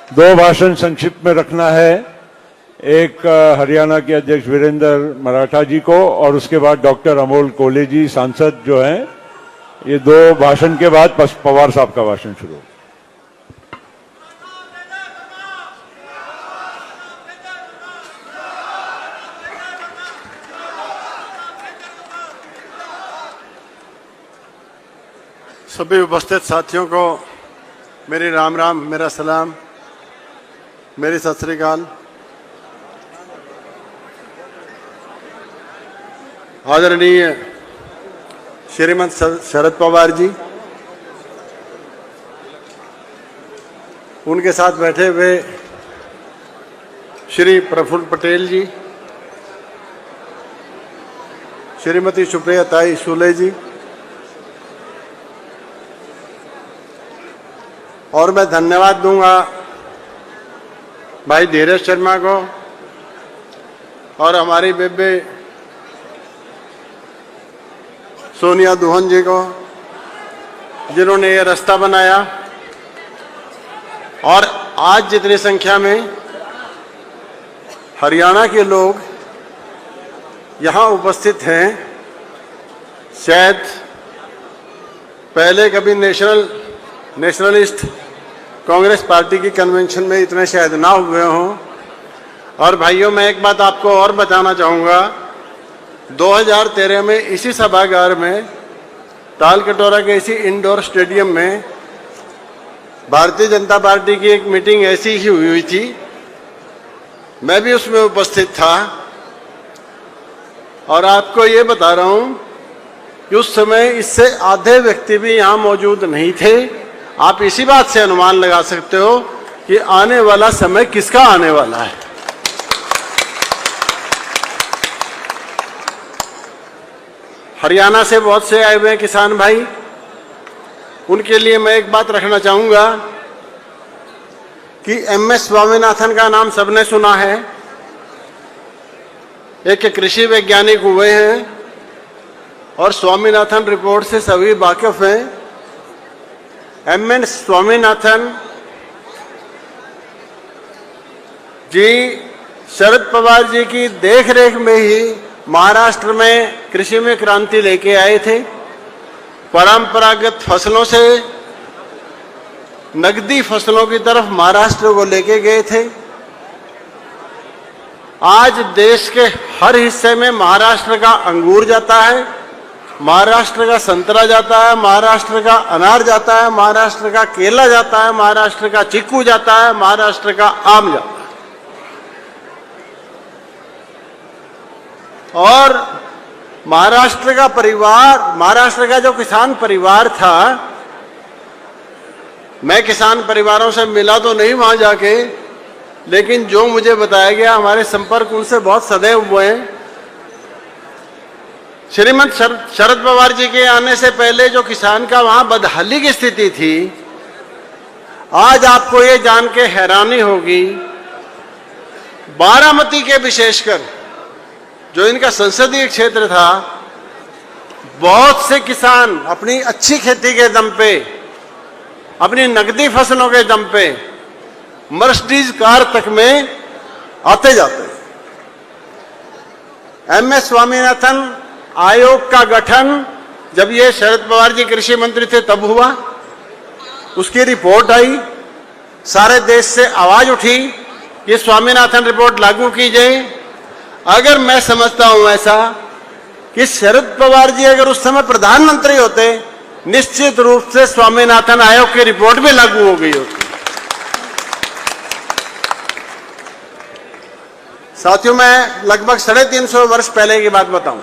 दो भाषण संक्षिप्त में रखना है। एक हरियाणा के अध्यक्ष वीरेंद्र मराठा जी को और उसके बाद डॉक्टर अमोल कोले जी सांसद जो हैं, ये दो भाषण के बाद पवार साहब का भाषण शुरू। सभी उपस्थित साथियों को मेरी राम राम, मेरा सलाम, मेरी सत श्री अकाल। आदरणीय श्रीमंत शरद पवार जी, उनके साथ बैठे हुए श्री प्रफुल्ल पटेल जी, श्रीमती सुप्रिया ताई सूले जी, और मैं धन्यवाद दूंगा भाई धीरज शर्मा को और हमारी बेबे सोनिया दुहन जी को, जिन्होंने ये रास्ता बनाया। और आज जितनी संख्या में हरियाणा के लोग यहाँ उपस्थित हैं, शायद पहले कभी नेशनलिस्ट कांग्रेस पार्टी की कन्वेंशन में इतने शायद ना हुए हों। और भाइयों, मैं एक बात आपको और बताना चाहूँगा, 2013 में इसी सभागार में तालकटोरा के इसी इंडोर स्टेडियम में भारतीय जनता पार्टी की एक मीटिंग ऐसी ही हुई थी। मैं भी उसमें उपस्थित था और आपको ये बता रहा हूँ कि उस समय इससे आधे व्यक्ति भी यहाँ मौजूद नहीं थे। आप इसी बात से अनुमान लगा सकते हो कि आने वाला समय किसका आने वाला है। हरियाणा से बहुत से आए हुए हैं किसान भाई, उनके लिए मैं एक बात रखना चाहूंगा कि एमएस स्वामीनाथन का नाम सबने सुना है। एक कृषि वैज्ञानिक हुए हैं और स्वामीनाथन रिपोर्ट से सभी वाकिफ हैं। एमएस स्वामीनाथन जी शरद पवार जी की देखरेख में ही महाराष्ट्र में कृषि में क्रांति लेके आए थे। परंपरागत फसलों से नगदी फसलों की तरफ महाराष्ट्र को लेके गए थे। आज देश के हर हिस्से में महाराष्ट्र का अंगूर जाता है, महाराष्ट्र का संतरा जाता है, महाराष्ट्र का अनार जाता है, महाराष्ट्र का केला जाता है, महाराष्ट्र का चीकू जाता है, महाराष्ट्र का आम जाता है। और महाराष्ट्र का परिवार, महाराष्ट्र का जो किसान परिवार था, मैं किसान परिवारों से मिला तो नहीं वहां जाके, लेकिन जो मुझे बताया गया, हमारे संपर्क उनसे बहुत सदैव हुए हैं। श्रीमंत शरद पवार जी के आने से पहले जो किसान का वहां बदहाली की स्थिति थी, आज आपको ये जान के हैरानी होगी, बारामती के विशेषकर जो इनका संसदीय क्षेत्र था, बहुत से किसान अपनी अच्छी खेती के दम पे, अपनी नकदी फसलों के दम पे मर्सिडीज कार तक में आते जाते। एमएस स्वामीनाथन आयोग का गठन जब ये शरद पवार जी कृषि मंत्री थे तब हुआ। उसकी रिपोर्ट आई, सारे देश से आवाज उठी कि स्वामीनाथन रिपोर्ट लागू की जाए। अगर मैं समझता हूं ऐसा कि शरद पवार जी अगर उस समय प्रधानमंत्री होते, निश्चित रूप से स्वामीनाथन आयोग की रिपोर्ट भी लागू हो गई होती। साथियों, मैं लगभग 350 वर्ष पहले की बात बताऊं।